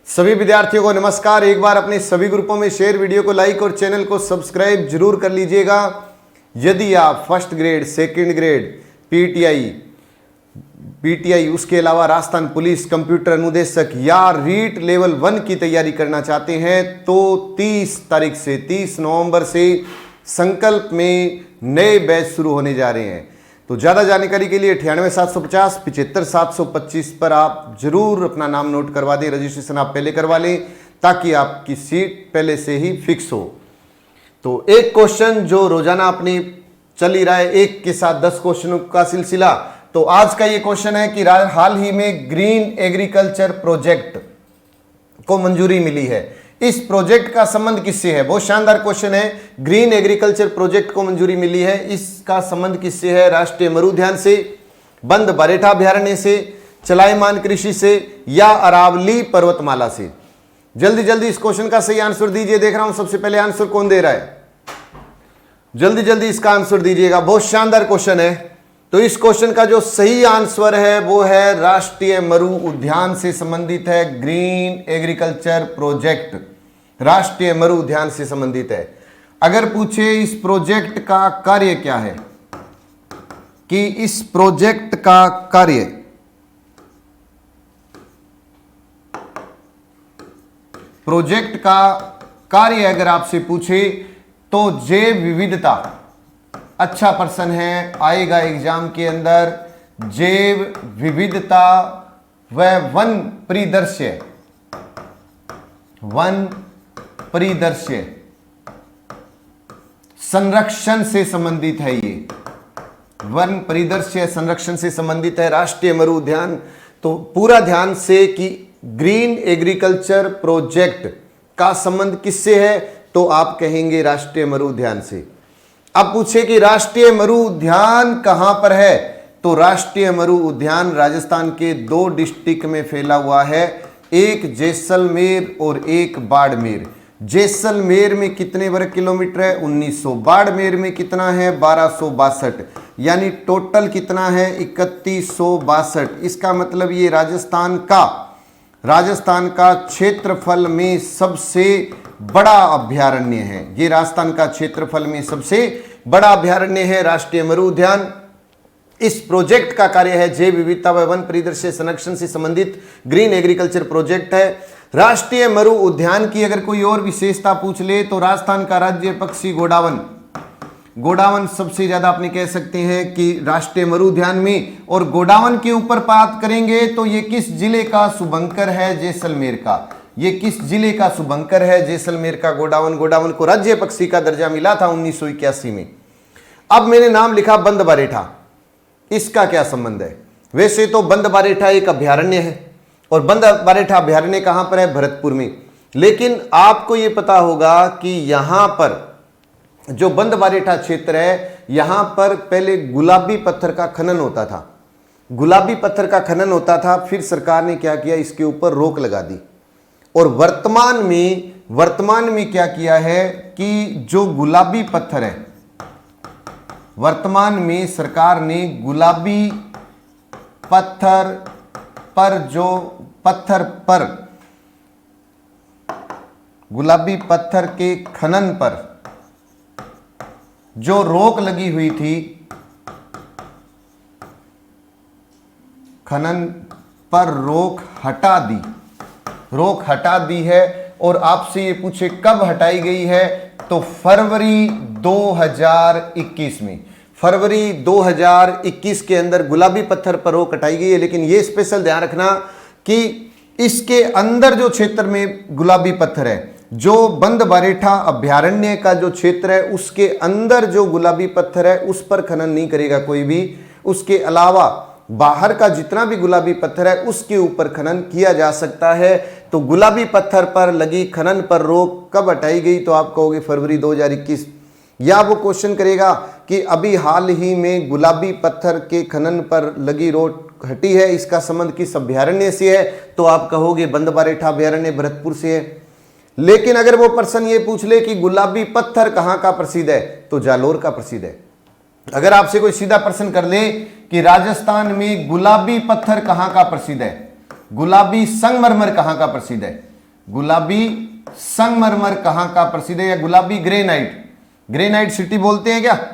सभी विद्यार्थियों को नमस्कार। एक बार अपने सभी ग्रुपों में शेयर, वीडियो को लाइक और चैनल को सब्सक्राइब जरूर कर लीजिएगा। यदि आप first grade, second grade, PTI उसके अलावा राजस्थान पुलिस कंप्यूटर अनुदेशक या रीट लेवल 1 की तैयारी करना चाहते हैं तो 30 नवंबर से संकल्प में नए बैच शुरू होने जा रहे हैं। तो ज़्यादा जानकारी के लिए 98 750 75 725 पर आप जरूर अपना नाम नोट करवा दें। रजिस्ट्रेशन आप पहले करवा लें ताकि आपकी सीट पहले से ही फिक्स हो। तो एक क्वेश्चन जो रोजाना अपनी चल ही रहा है, एक के साथ 10 क्वेश्चनों का सिलसिला। तो आज का ये क्वेश्चन है कि हाल ही में ग्रीन एग्रीकल्चर प्रोजेक्ट को मंजूरी मिली है। इस प्रोजेक्ट का संबंध किससे है? बहुत शानदार क्वेश्चन है। ग्रीन एग्रीकल्चर प्रोजेक्ट को मंजूरी मिली है, इसका संबंध किससे है? राष्ट्रीय मरु उद्यान से, बंद बरेठा अभ्यारण्य से, चलायमान कृषि से या अरावली पर्वतमाला से? जल्दी जल्दी इस क्वेश्चन का सही आंसर दीजिए। देख रहा हूं सबसे पहले आंसर कौन दे रहा है, जल्दी जल्दी इसका आंसर दीजिएगा। बहुत शानदार क्वेश्चन है। तो इस क्वेश्चन का जो सही आंसर है वो है राष्ट्रीय मरु उद्यान से संबंधित है। ग्रीन एग्रीकल्चर प्रोजेक्ट राष्ट्रीय मरु उद्यान से संबंधित है। अगर पूछे इस प्रोजेक्ट का कार्य क्या है, कि इस प्रोजेक्ट का कार्य अगर आपसे पूछे तो जैव विविधता, अच्छा प्रश्न है, आएगा एग्जाम के अंदर। जैव विविधता व वन परिदृश्य संरक्षण से संबंधित है। ये वन परिदृश्य संरक्षण से संबंधित है राष्ट्रीय मरु उद्यान। तो पूरा ध्यान से कि ग्रीन एग्रीकल्चर प्रोजेक्ट का संबंध किससे है, तो आप कहेंगे राष्ट्रीय मरु उद्यान से। अब पूछे कि राष्ट्रीय मरु उद्यान कहां पर है, तो राष्ट्रीय मरु उद्यान राजस्थान के 2 डिस्ट्रिक्ट में फैला हुआ है, एक जैसलमेर और एक बाड़मेर। जैसलमेर में कितने वर्ग किलोमीटर है? 1900। बाड़मेर में कितना है? 1262। यानी टोटल कितना है? 3162। इसका मतलब ये राजस्थान का क्षेत्रफल में सबसे बड़ा अभ्यारण्य है। ये राजस्थान का क्षेत्रफल में सबसे बड़ा अभ्यारण्य है राष्ट्रीय मरु उद्यान। इस प्रोजेक्ट का कार्य है जैव विविधता व वन परिदृश्य संरक्षण से संबंधित ग्रीन एग्रीकल्चर प्रोजेक्ट है। राष्ट्रीय मरु उद्यान की अगर कोई और विशेषता पूछ ले तो राजस्थान का राज्य पक्षी गोडावन सबसे ज्यादा अपने कह सकते हैं कि राष्ट्रीय मरु उद्यान में। और गोडावन के ऊपर बात करेंगे तो ये किस जिले का शुभंकर है? जैसलमेर का। ये किस जिले का शुभंकर है? जैसलमेर का गोडावन को राज्य पक्षी का दर्जा मिला था 1981 में। अब मैंने नाम लिखा बंद बरेठा, इसका क्या संबंध है? वैसे तो बंद बरेठा एक अभ्यारण्य है और बंद बरेठा अभ्यारण्य कहां पर है? भरतपुर में। लेकिन आपको यह पता होगा कि यहां पर जो बंद बरेठा क्षेत्र है, यहां पर पहले गुलाबी पत्थर का खनन होता था। फिर सरकार ने क्या किया? इसके ऊपर रोक लगा दी। और वर्तमान में क्या किया है कि जो गुलाबी पत्थर है, वर्तमान में सरकार ने गुलाबी पत्थर के खनन पर जो रोक लगी हुई थी, खनन पर रोक हटा दी है। और आपसे ये पूछे कब हटाई गई है, तो फरवरी 2021 में। फरवरी 2021 के अंदर गुलाबी पत्थर पर रोक हटाई गई है। लेकिन ये स्पेशल ध्यान रखना कि इसके अंदर जो क्षेत्र में गुलाबी पत्थर है, जो बंद बरेठा अभ्यारण्य का जो क्षेत्र है, उसके अंदर जो गुलाबी पत्थर है उस पर खनन नहीं करेगा कोई भी। उसके अलावा बाहर का जितना भी गुलाबी पत्थर है उसके ऊपर खनन किया जा सकता है। तो गुलाबी पत्थर पर लगी खनन पर रोक कब हटाई गई, तो आप कहोगे फरवरी 2021। या वो क्वेश्चन करेगा कि अभी हाल ही में गुलाबी पत्थर के खनन पर लगी रोक हटी है, इसका संबंध किस अभ्यारण्य से है, तो आप कहोगे बंद बरेठा अभ्यारण्य भरतपुर से है। लेकिन अगर वो पर्सन ये पूछ ले कि गुलाबी पत्थर कहां का प्रसिद्ध है, तो जालोर का प्रसिद्ध है। अगर आपसे कोई सीधा प्रश्न कर ले कि राजस्थान में गुलाबी पत्थर कहां का प्रसिद्ध है, गुलाबी संगमरमर कहां का प्रसिद्ध है, गुलाबी संगमरमर कहां का प्रसिद्ध है, या गुलाबी ग्रेनाइट, ग्रेनाइट सिटी बोलते हैं क्या,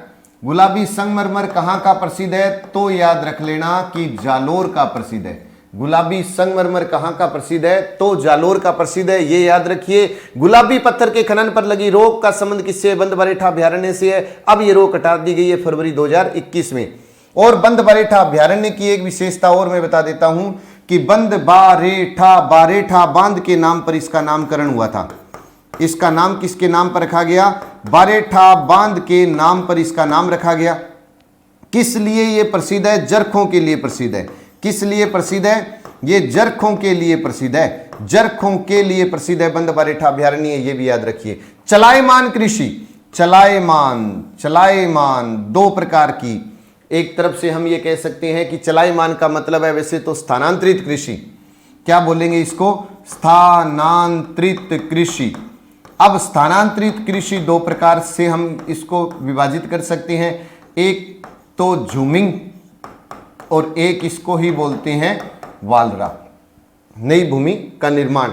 गुलाबी संगमरमर कहां का प्रसिद्ध है, तो याद रख लेना कि जालोर का प्रसिद्ध है। गुलाबी संगमरमर कहां का प्रसिद्ध है, तो जालोर का प्रसिद्ध है, ये याद रखिए। गुलाबी पत्थर के खनन पर लगी रोक का संबंध किससे, बंद-बरेठा अभ्यारण्य से है। अब ये रोक हटा दी गई है फरवरी 2021 में। और बंद-बरेठा अभ्यारण्य की एक विशेषता और मैं बता देता हूं कि बारेठा बांध के नाम पर इसका नामकरण हुआ था। इसका नाम किसके नाम पर रखा गया, बारेठा बांध के नाम पर इसका नाम रखा गया। किस लिए ये प्रसिद्ध है, जरखों के लिए प्रसिद्ध है। किस लिए प्रसिद्ध है, ये जरखों के लिए प्रसिद्ध है, जरखों के लिए प्रसिद्ध है बंद-बरेठा अभ्यारण्य, ये भी याद रखिए। चलायमान कृषि, चलायमान दो प्रकार की, एक तरफ से हम ये कह सकते हैं कि चलायमान का मतलब है वैसे तो स्थानांतरित कृषि, क्या बोलेंगे इसको, स्थानांतरित कृषि। अब स्थानांतरित कृषि दो प्रकार से हम इसको विभाजित कर सकते हैं, एक तो झूमिंग और एक इसको ही बोलते हैं वालरा, नई भूमि का निर्माण।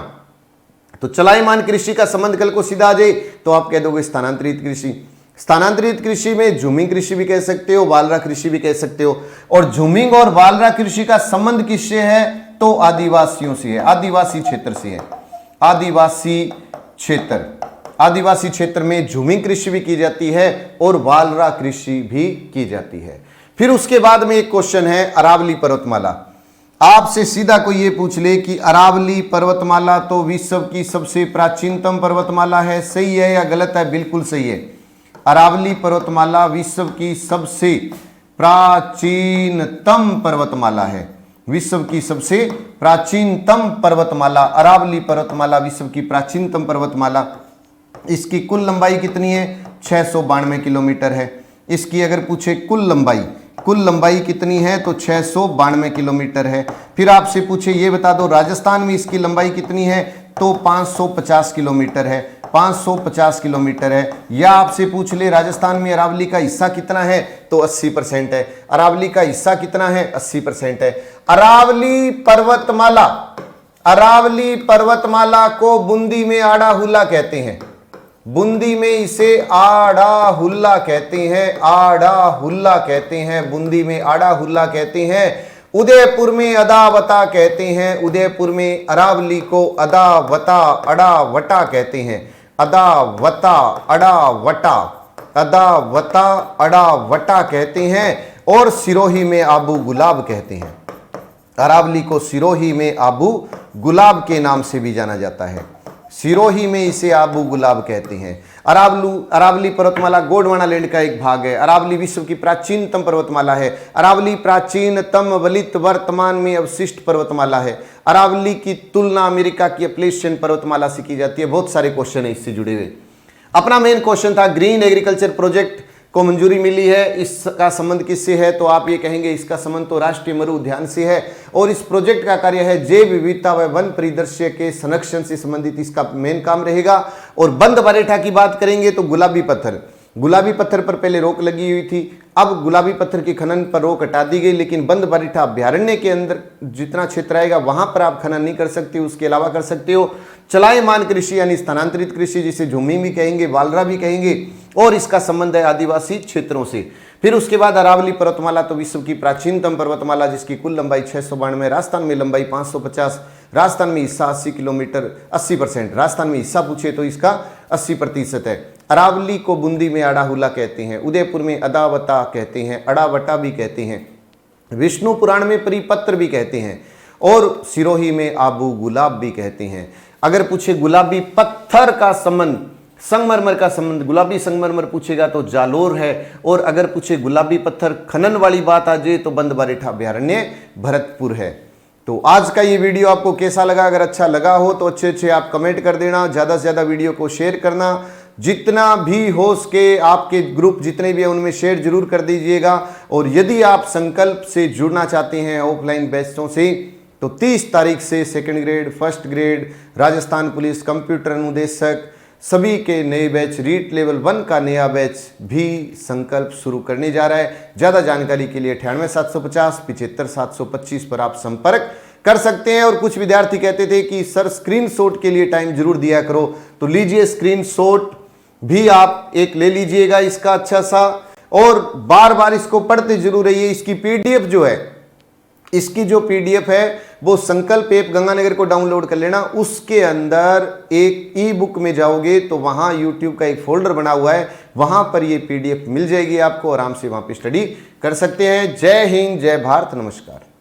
तो चलायमान कृषि का संबंध कल को सीधा आ जाए तो आप कह दोगे स्थानांतरित कृषि। स्थानांतरित कृषि में झूमिंग कृषि भी कह सकते हो, वालरा कृषि भी कह सकते हो। और झूमिंग और वालरा कृषि का संबंध किससे है, तो आदिवासियों से है, आदिवासी क्षेत्र से है। आदिवासी क्षेत्र में झूमिंग कृषि भी की जाती है और वालरा कृषि भी की जाती है। फिर उसके बाद में एक क्वेश्चन है अरावली पर्वतमाला। आपसे सीधा कोई ये पूछ ले कि अरावली पर्वतमाला तो विश्व की सबसे प्राचीनतम पर्वतमाला है, सही है या गलत है, बिल्कुल सही है। अरावली पर्वतमाला विश्व की सबसे प्राचीनतम पर्वतमाला है, विश्व की सबसे प्राचीनतम पर्वतमाला अरावली पर्वतमाला विश्व की प्राचीनतम पर्वतमाला। इसकी कुल लंबाई कितनी है, 692 किलोमीटर है। इसकी अगर पूछे कुल लंबाई कितनी है तो 692 किलोमीटर है। फिर आपसे पूछे ये बता दो राजस्थान में इसकी लंबाई कितनी है, तो 550 किलोमीटर है, 550 किलोमीटर है। या आपसे पूछ ले राजस्थान में अरावली का हिस्सा कितना है, तो 80% है। अरावली का हिस्सा कितना है, 80% है। अरावली पर्वतमाला को बूंदी में आड़ा हुल्ला कहते हैं, बूंदी में इसे आड़ा हुल्ला कहते हैं, आड़ा हुल्ला कहते हैं, बूंदी में आड़ा हुल्ला कहते हैं। उदयपुर में अदावता कहते हैं, उदयपुर में अरावली को अदावता अड़ावटा कहते हैं, अदावता अड़ावटा कहते हैं। और सिरोही में आबू गुलाब कहते हैं, अरावली को सिरोही में आबू गुलाब के नाम से भी जाना जाता है, सिरोही में इसे आबू गुलाब कहते हैं। अरावली पर्वतमाला गोंडवाना लैंड का एक भाग है। अरावली विश्व की प्राचीनतम पर्वतमाला है। अरावली प्राचीनतम वलित वर्तमान में अवशिष्ट पर्वतमाला है। अरावली की तुलना अमेरिका की अपलेशियन पर्वतमाला से की जाती है। बहुत सारे क्वेश्चन है इससे जुड़े हुए। अपना मेन क्वेश्चन था ग्रीन एग्रीकल्चर प्रोजेक्ट को मंजूरी मिली है, इसका संबंध किससे है, तो आप ये कहेंगे इसका संबंध तो राष्ट्रीय मरु उद्यान से है। और इस प्रोजेक्ट का कार्य है जैव विविधता व वन परिदृश्य के संरक्षण से संबंधित इसका मेन काम रहेगा। और बंद-बरेठा की बात करेंगे तो गुलाबी पत्थर पर पहले रोक लगी हुई थी, अब गुलाबी पत्थर के खनन पर रोक हटा दी गई, लेकिन बंद-बरेठा अभ्यारण्य के अंदर जितना क्षेत्र आएगा वहां पर आप खनन नहीं कर सकते, उसके अलावा कर सकते हो चलायमान कृषि यानी स्थानांतरित कृषि, जिसे झूमिंग भी कहेंगे, वालरा भी कहेंगे, और इसका संबंध है आदिवासी क्षेत्रों से। फिर उसके बाद अरावली पर्वतमाला तो विश्व की प्राचीनतम पर्वतमाला जिसकी कुल लंबाई 692, राजस्थान में लंबाई 550, राजस्थान में हिस्सा 80 किलोमीटर, 80%, राजस्थान में हिस्सा पूछे तो इसका 80% है। अरावली को बूंदी में आड़ा हुल्ला कहते हैं, उदयपुर में अदावता कहते हैं, अड़ावटा भी कहते हैं, विष्णु पुराण में परिपत्र भी कहते हैं, और सिरोही में आबू गुलाब भी कहते हैं। अगर पूछे गुलाबी पत्थर का संबंध, संगमरमर का संबंध, गुलाबी संगमरमर पूछेगा तो जालोर है। और अगर पूछे गुलाबी पत्थर खनन वाली बात आ जाए तो बंद-बरेठा अभ्यारण्य भरतपुर है। तो आज का ये वीडियो आपको कैसा लगा? अगर अच्छा लगा हो तो अच्छे आप कमेंट कर देना, ज़्यादा से ज़्यादा वीडियो को शेयर करना, जितना भी हो सके आपके ग्रुप जितने भी हैं उनमें शेयर जरूर कर दीजिएगा। और यदि आप संकल्प से जुड़ना चाहते हैं ऑफलाइन बैचों से तो 30 तारीख से second grade, first grade, Rajasthan police, computer अनुदेशक सभी के नए बैच, रीट लेवल 1 का नया बैच भी संकल्प शुरू करने जा रहा है। ज़्यादा जानकारी के लिए 98 750 75 725 पर आप संपर्क कर सकते हैं। और कुछ विद्यार्थी कहते थे कि सर स्क्रीनशॉट के लिए टाइम जरूर दिया करो, तो लीजिए स्क्रीनशॉट भी आप एक ले लीजिएगा इसका अच्छा सा, और बार बार इसको पढ़ते जरूर रहिए। इसकी पीडीएफ जो है, इसकी जो पीडीएफ है वो संकल्प ऐप गंगानगर को डाउनलोड कर लेना। उसके अंदर एक ई बुक में जाओगे तो वहां यूट्यूब का एक फोल्डर बना हुआ है, वहां पर ये पीडीएफ मिल जाएगी आपको, आराम से वहां पे स्टडी कर सकते हैं। जय हिंद, जय भारत, नमस्कार।